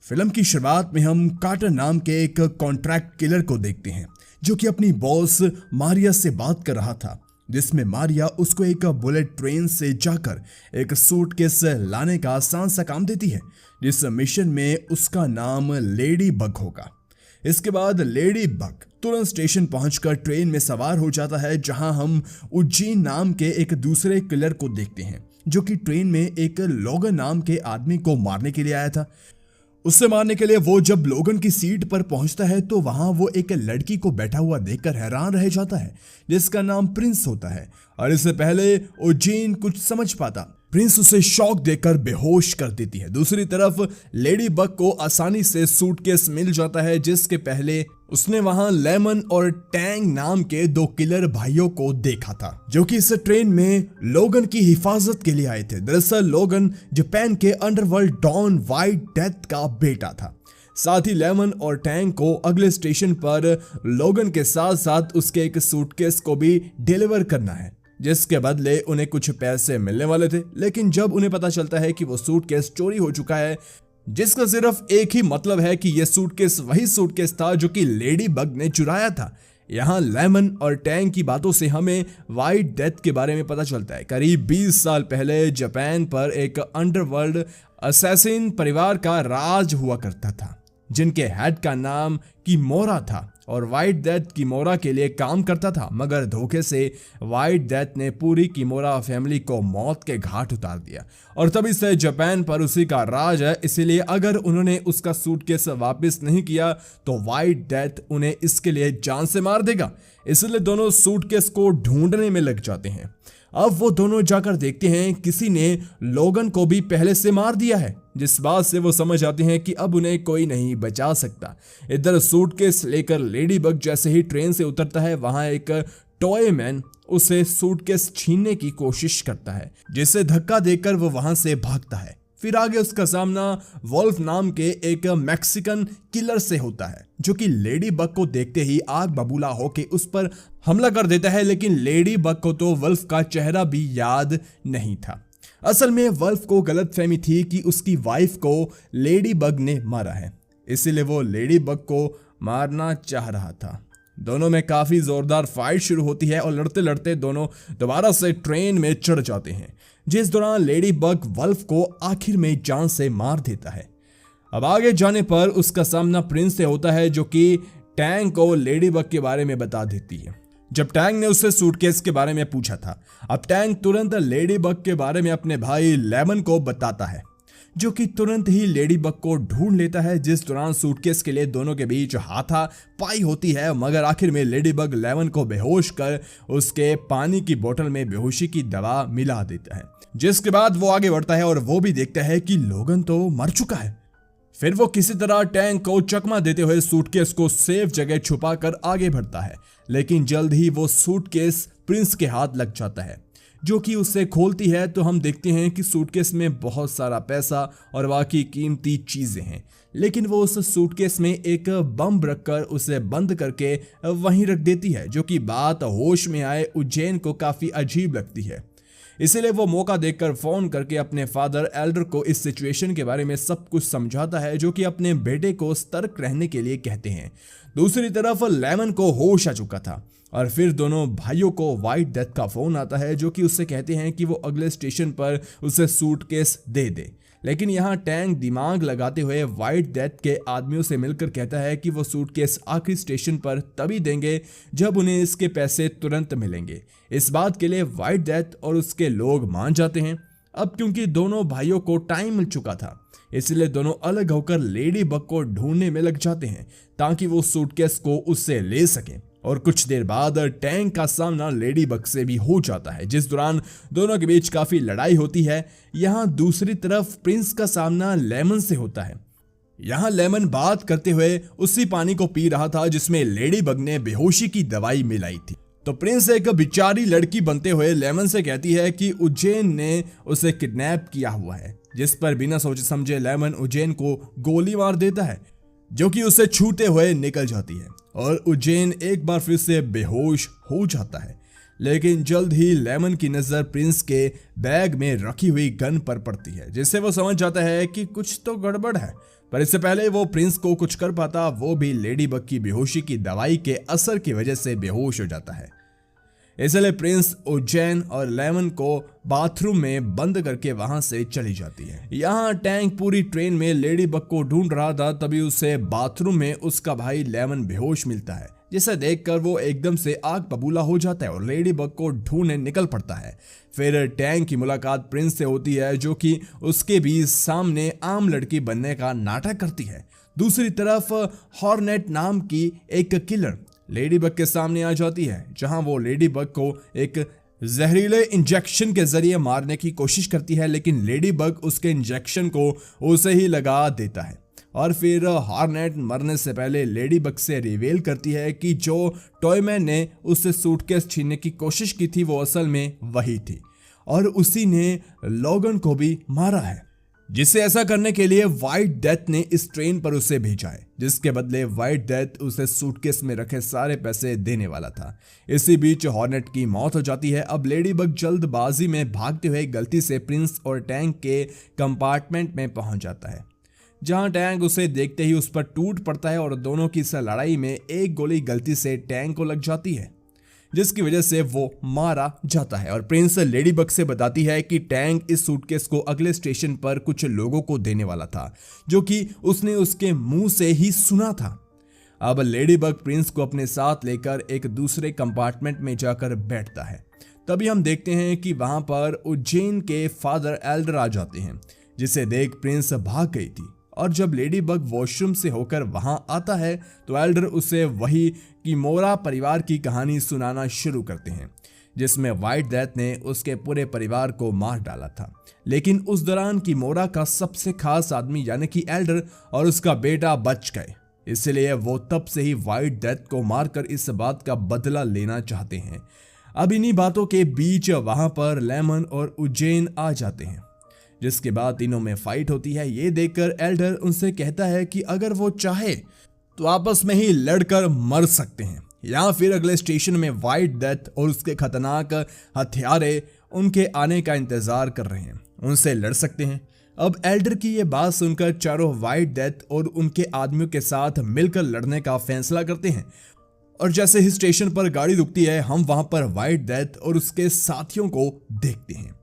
Film की शुरुआत में हम कार्टर नाम के एक कॉन्ट्रैक्ट किलर को देखते हैं जो कि अपनी बॉस मारिया से बात कर रहा था, जिसमें मारिया उसको एक बुलेट ट्रेन से जाकर एक सूटकेस लाने का आसान सा काम देती है, जिस मिशन में उसका नाम लेडी बग होगा। इसके बाद लेडी बग तुरंत स्टेशन पहुंचकर ट्रेन में सवार हो जाता है, जहां हम उज्जैन नाम के एक दूसरे किलर को देखते हैं जो कि ट्रेन में एक लोगन नाम के आदमी को मारने के लिए आया था। उससे मारने के लिए वो जब लोगन की सीट पर पहुंचता है तो वहां वो एक लड़की को बैठा हुआ देखकर हैरान रह जाता है, जिसका नाम प्रिंस होता है। और इससे पहले उज्जैन कुछ समझ पाता, प्रिंस उसे शॉक देकर बेहोश कर देती है। दूसरी तरफ लेडी बग को आसानी से सूटकेस मिल जाता है, जिसके पहले उसने वहां लेमन और टैंग नाम के दो किलर भाइयों को देखा था, जो कि इस ट्रेन में लोगन की हिफाजत के लिए आए थे। दरअसल लोगन जापान के अंडरवर्ल्ड डॉन व्हाइट डेथ का बेटा था। साथ ही लेमन और टैंग को अगले स्टेशन पर लोगन के साथ साथ उसके एक सूटकेस को भी डिलीवर करना है, जिसके बदले उन्हें कुछ पैसे मिलने वाले थे। लेकिन जब उन्हें पता चलता है कि वो सूटकेस चोरी हो चुका है, जिसका सिर्फ एक ही मतलब है कि यह सूटकेस वही सूटकेस था जो कि लेडी बग ने चुराया था। यहाँ लेमन और टैंग की बातों से हमें व्हाइट डेथ के बारे में पता चलता है। करीब 20 साल पहले जापान पर एक अंडरवर्ल्ड असैसिन परिवार का राज हुआ करता था, जिनके हेड का नाम किमोरा था और व्हाइट डेथ किमोरा के लिए काम करता था। मगर धोखे से व्हाइट डेथ ने पूरी किमोरा फैमिली को मौत के घाट उतार दिया और तभी से जापान पर उसी का राज है। इसीलिए अगर उन्होंने उसका सूटकेस वापस नहीं किया तो व्हाइट डेथ उन्हें इसके लिए जान से मार देगा। इसलिए दोनों सूटकेस को ढूंढने में लग जाते हैं। अब वो दोनों जाकर देखते हैं किसी ने लोगन को भी पहले से मार दिया है, जिस बात से वो समझ आते हैं कि अब उन्हें कोई नहीं बचा सकता। इधर सूटकेस लेकर लेडी बग जैसे ही ट्रेन से उतरता है, वहां एक टॉय मैन उसे सूटकेस छीनने की कोशिश करता है, जिसे धक्का देकर वो वहां से भागता है। फिर आगे उसका सामना वॉल्फ नाम के एक मैक्सिकन किलर से होता है, जो कि लेडी बग को देखते ही आग बबूला होके उस पर हमला कर देता है। लेकिन लेडी बग को तो वल्फ का चेहरा भी याद नहीं था। असल में वल्फ को गलतफहमी थी कि उसकी वाइफ को लेडी बग ने मारा है, इसीलिए वो लेडी बग को मारना चाह रहा था। दोनों में काफी जोरदार फाइट शुरू होती है और लड़ते लड़ते दोनों दोबारा से ट्रेन में चढ़ जाते हैं, जिस दौरान लेडी बग वल्फ को आखिर में जान से मार देता है। अब आगे जाने पर उसका सामना प्रिंस से होता है, जो कि टैंग को लेडी बग के बारे में बता देती है जब टैंग ने उससे सूटकेस के बारे में पूछा था। अब टैंग तुरंत लेडी बग के बारे में अपने भाई लेमन को बताता है, जो कि तुरंत ही लेडी बग को ढूंढ लेता है। जिस दौरान सूटकेस के लिए दोनों के बीच हाथापाई होती है, मगर आखिर में लेडी बग लेमन को बेहोश कर उसके पानी की बोतल में बेहोशी की दवा मिला देता है, जिसके बाद वो आगे बढ़ता है और वो भी देखता है कि लोगन तो मर चुका है। फिर वो किसी तरह टैंक को चकमा देते हुए सूटकेस को सेफ जगह छुपा कर आगे बढ़ता है, लेकिन जल्द ही वो सूटकेस प्रिंस के हाथ लग जाता है, जो कि उसे खोलती है। तो हम देखते हैं कि सूटकेस में बहुत सारा पैसा और बाकी कीमती चीजें हैं, लेकिन वो उस सूटकेस में एक बम रखकर उसे बंद करके वहीं रख देती है, जो कि बात होश में आए उज्जैन को काफी अजीब लगती है। इसीलिए वो मौका देखकर फोन करके अपने फादर एल्डर को इस सिचुएशन के बारे में सब कुछ समझाता है, जो कि अपने बेटे को सतर्क रहने के लिए कहते हैं। दूसरी तरफ लेमन को होश आ चुका था और फिर दोनों भाइयों को व्हाइट डेथ का फोन आता है, जो कि उससे कहते हैं कि वो अगले स्टेशन पर उसे सूटकेस दे दे। लेकिन यहाँ टैंक दिमाग लगाते हुए व्हाइट डेथ के आदमियों से मिलकर कहता है कि वो सूटकेस आखिरी स्टेशन पर तभी देंगे जब उन्हें इसके पैसे तुरंत मिलेंगे। इस बात के लिए व्हाइट डेथ और उसके लोग मान जाते हैं। अब क्योंकि दोनों भाइयों को टाइम मिल चुका था, इसलिए दोनों अलग होकर लेडी बग को ढूंढने में लग जाते हैं ताकि वो सूटकेस को उससे ले सकें। और कुछ देर बाद टैंक का सामना लेडी बग से भी हो जाता है, जिस दौरान दोनों के बीच काफी लड़ाई होती है। यहाँ दूसरी तरफ प्रिंस का सामना लेमन से होता है। यहाँ लेमन बात करते हुए उसी पानी को पी रहा था जिसमें लेडी बग ने बेहोशी की दवाई मिलाई थी। तो प्रिंस एक बिचारी लड़की बनते हुए लेमन से कहती है कि उज्जैन ने उसे किडनैप किया हुआ है, जिस पर बिना सोचे समझे लेमन उज्जैन को गोली मार देता है, जो कि उसे छूते हुए निकल जाती है और उज्जैन एक बार फिर से बेहोश हो जाता है। लेकिन जल्द ही लेमन की नजर प्रिंस के बैग में रखी हुई गन पर पड़ती है, जिससे वो समझ जाता है कि कुछ तो गड़बड़ है। पर इससे पहले वो प्रिंस को कुछ कर पाता, वो भी लेडी बग की बेहोशी की दवाई के असर की वजह से बेहोश हो जाता है। इसलिए प्रिंस उज्जैन और लेमन को बाथरूम में बंद करके वहां से चली जाती है। यहाँ टैंक पूरी ट्रेन में लेडी बग को ढूंढ रहा था, तभी उसे बाथरूम में उसका भाई लेमन बेहोश मिलता है, जिसे देखकर वो एकदम से आग बबूला हो जाता है और लेडी बग को ढूंढने निकल पड़ता है। फिर टैंक की मुलाकात प्रिंस से होती है, जो कि उसके भी सामने आम लड़की बनने का नाटक करती है। दूसरी तरफ हॉर्नेट नाम की एक किलर लेडी बग के सामने आ जाती है, जहां वो लेडी बग को एक जहरीले इंजेक्शन के जरिए मारने की कोशिश करती है, लेकिन लेडी बग उसके इंजेक्शन को उसे ही लगा देता है। और फिर हॉर्नेट मरने से पहले लेडी बग से रिवील करती है कि जो टॉयमैन ने उससे सूटकेस छीनने की कोशिश की थी वो असल में वही थी और उसी ने लॉगन को भी मारा है, जिसे ऐसा करने के लिए व्हाइट डेथ ने इस ट्रेन पर उसे भेजा है, जिसके बदले व्हाइट डेथ उसे सूटकेस में रखे सारे पैसे देने वाला था। इसी बीच हॉर्नेट की मौत हो जाती है। अब लेडी बग जल्दबाजी में भागते हुए गलती से प्रिंस और टैंक के कंपार्टमेंट में पहुंच जाता है, जहां टैंक उसे देखते ही उस पर टूट पड़ता है और दोनों की इस लड़ाई में एक गोली गलती से टैंक को लग जाती है, जिसकी वजह से वो मारा जाता है। और प्रिंस लेडी बग से बताती है कि टैंक इस सूटकेस को अगले स्टेशन पर कुछ लोगों को देने वाला था, जो कि उसने उसके मुंह से ही सुना था। अब लेडी बग प्रिंस को अपने साथ लेकर एक दूसरे कंपार्टमेंट में जाकर बैठता है। तभी हम देखते हैं कि वहां पर उज्जैन के फादर एल्डर आ जाते हैं, जिसे देख प्रिंस भाग गई थी। और जब लेडी बग वॉशरूम से होकर वहां आता है तो एल्डर उसे वही किमोरा परिवार की कहानी सुनाना शुरू करते हैं, जिसमें व्हाइट डेथ ने उसके पूरे परिवार को मार डाला था। लेकिन उस दौरान किमोरा का सबसे खास आदमी यानी कि एल्डर और उसका बेटा बच गए, इसलिए वो तब से ही व्हाइट डेथ को मारकर इस बात का बदला लेना चाहते हैं। अब इन्हीं बातों के बीच वहां पर लेमन और उज्जैन आ जाते हैं, जिसके बाद तीनों में फाइट होती है। ये देखकर एल्डर उनसे कहता है कि अगर वो चाहे तो आपस में ही लड़कर मर सकते हैं, या फिर अगले स्टेशन में व्हाइट डेथ और उसके खतरनाक हथियारे उनके आने का इंतजार कर रहे हैं, उनसे लड़ सकते हैं। अब एल्डर की ये बात सुनकर चारों व्हाइट डेथ और उनके आदमियों के साथ मिलकर लड़ने का फैसला करते हैं। और जैसे ही स्टेशन पर गाड़ी रुकती है, हम वहां पर व्हाइट डेथ और उसके साथियों को देखते हैं,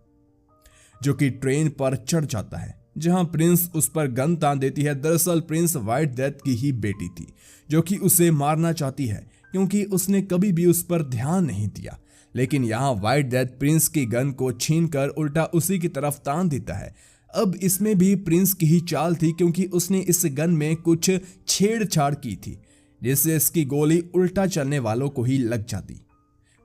जो कि ट्रेन पर चढ़ जाता है, जहां प्रिंस उस पर गन तान देती है। दरअसल प्रिंस व्हाइट डेथ की ही बेटी थी, जो कि उसे मारना चाहती है क्योंकि उसने कभी भी उस पर ध्यान नहीं दिया। लेकिन यहाँ व्हाइट डेथ प्रिंस की गन को छीनकर उल्टा उसी की तरफ तान देता है। अब इसमें भी प्रिंस की ही चाल थी, क्योंकि उसने इस गन में कुछ छेड़छाड़ की थी, जिससे इसकी गोली उल्टा चलने वालों को ही लग जाती।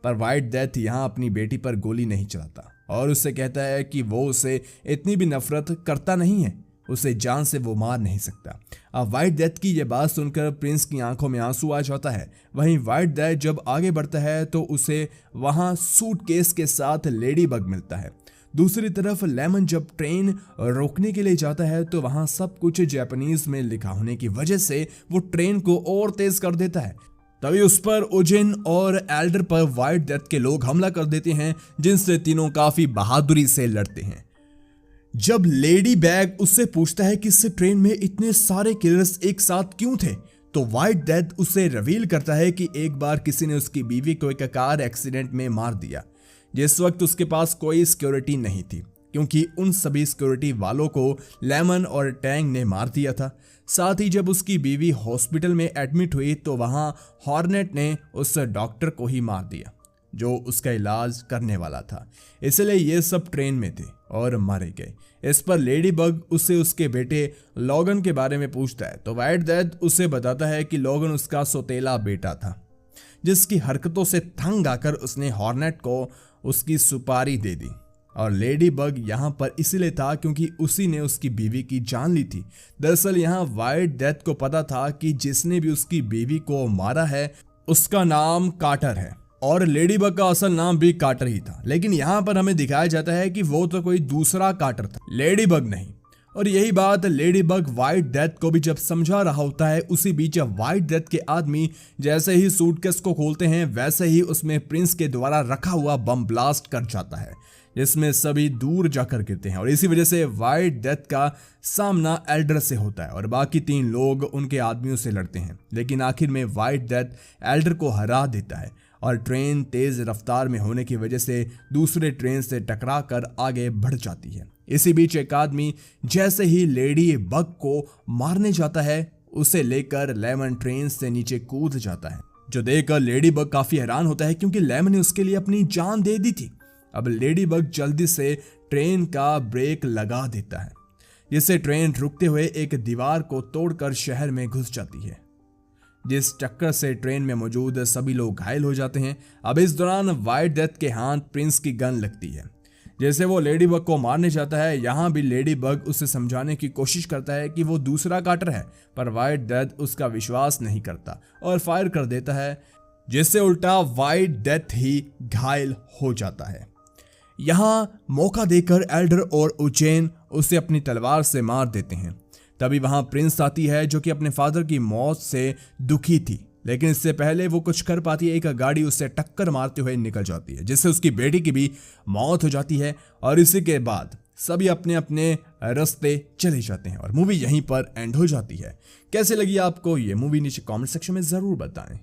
पर व्हाइट डेथ यहाँ अपनी बेटी पर गोली नहीं चलाता और उससे कहता है कि वो उसे इतनी भी नफरत करता नहीं है, उसे जान से वो मार नहीं सकता। अब व्हाइट डेथ की ये बात सुनकर प्रिंस की आंखों में आंसू आ जाता है। वहीं व्हाइट डेथ जब आगे बढ़ता है तो उसे वहां सूटकेस के साथ लेडी बग मिलता है। दूसरी तरफ लेमन जब ट्रेन रोकने के लिए जाता है तो वहां सब कुछ जापानीज में लिखा होने की वजह से वो ट्रेन को और तेज कर देता है। तभी उस पर उजिन और एल्डर पर व्हाइट डेथ के लोग हमला कर देते हैं, जिनसे तीनों काफी बहादुरी से लड़ते हैं। जब लेडी बैग उससे पूछता है कि इस ट्रेन में इतने सारे किलर्स एक साथ क्यों थे, तो व्हाइट डेथ उसे रिवील करता है कि एक बार किसी ने उसकी बीवी को एक कार एक्सीडेंट में मार दिया, जिस वक्त उसके पास कोई सिक्योरिटी नहीं थी, क्योंकि उन सभी सिक्योरिटी वालों को लेमन और टैंग ने मार दिया था। साथ ही जब उसकी बीवी हॉस्पिटल में एडमिट हुई तो वहां हॉर्नेट ने उस डॉक्टर को ही मार दिया जो उसका इलाज करने वाला था, इसलिए ये सब ट्रेन में थे और मारे गए। इस पर लेडी बग उससे उसके बेटे लॉगन के बारे में पूछता है तो व्हाइट डेथ उसे बताता है कि लॉगन उसका सौतेला बेटा था, जिसकी हरकतों से तंग आकर उसने हॉर्नेट को उसकी सुपारी दे दी। और लेडी बग यहाँ पर इसलिए था क्योंकि उसी ने उसकी बीवी की जान ली थी। दरअसल यहाँ व्हाइट डेथ को पता था कि जिसने भी उसकी बीवी को मारा है उसका नाम कार्टर है और लेडी बग का असल नाम भी कार्टर ही था, लेकिन यहाँ पर हमें दिखाया जाता है कि वो तो कोई दूसरा कार्टर था, लेडी बग नहीं। और यही बात लेडी बग व्हाइट डेथ को भी जब समझा रहा होता है, उसी बीच व्हाइट डेथ के आदमी जैसे ही सूटकेस को खोलते हैं वैसे ही उसमें प्रिंस के द्वारा रखा हुआ बम ब्लास्ट कर जाता है, जिसमें सभी दूर जाकर गिरते हैं और इसी वजह से व्हाइट डेथ का सामना एल्डर से होता है और बाकी 3 लोग उनके आदमियों से लड़ते हैं। लेकिन आखिर में व्हाइट डेथ एल्डर को हरा देता है और ट्रेन तेज रफ्तार में होने की वजह से दूसरे ट्रेन से टकरा कर आगे बढ़ जाती है। इसी बीच एक आदमी जैसे ही लेडी बग को मारने जाता है उसे लेकर लेमन ट्रेन से नीचे कूद जाता है, जो देखकर लेडी बग काफी हैरान होता है क्योंकि लेमन ने उसके लिए अपनी जान दे दी थी। अब लेडी बग जल्दी से ट्रेन का ब्रेक लगा देता है, जिससे ट्रेन रुकते हुए एक दीवार को तोड़कर शहर में घुस जाती है, जिस टक्कर से ट्रेन में मौजूद सभी लोग घायल हो जाते हैं। अब इस दौरान व्हाइट डेथ के हाथ प्रिंस की गन लगती है। जैसे वो लेडी बग को मारने जाता है, यहाँ भी लेडी बग उसे समझाने की कोशिश करता है कि वो दूसरा कार्टर है, पर व्हाइट डेथ उसका विश्वास नहीं करता और फायर कर देता है, जिससे उल्टा व्हाइट डेथ ही घायल हो जाता है। यहाँ मौका देकर एल्डर और उचेन उसे अपनी तलवार से मार देते हैं। तभी वहां प्रिंस आती है जो कि अपने फादर की मौत से दुखी थी, लेकिन इससे पहले वो कुछ कर पाती है। एक गाड़ी उससे टक्कर मारते हुए निकल जाती है, जिससे उसकी बेटी की भी मौत हो जाती है और इसी के बाद सभी अपने अपने रास्ते चले जाते हैं और मूवी यहीं पर एंड हो जाती है। कैसे लगी आपको ये मूवी नीचे कमेंट सेक्शन में जरूर बताएं।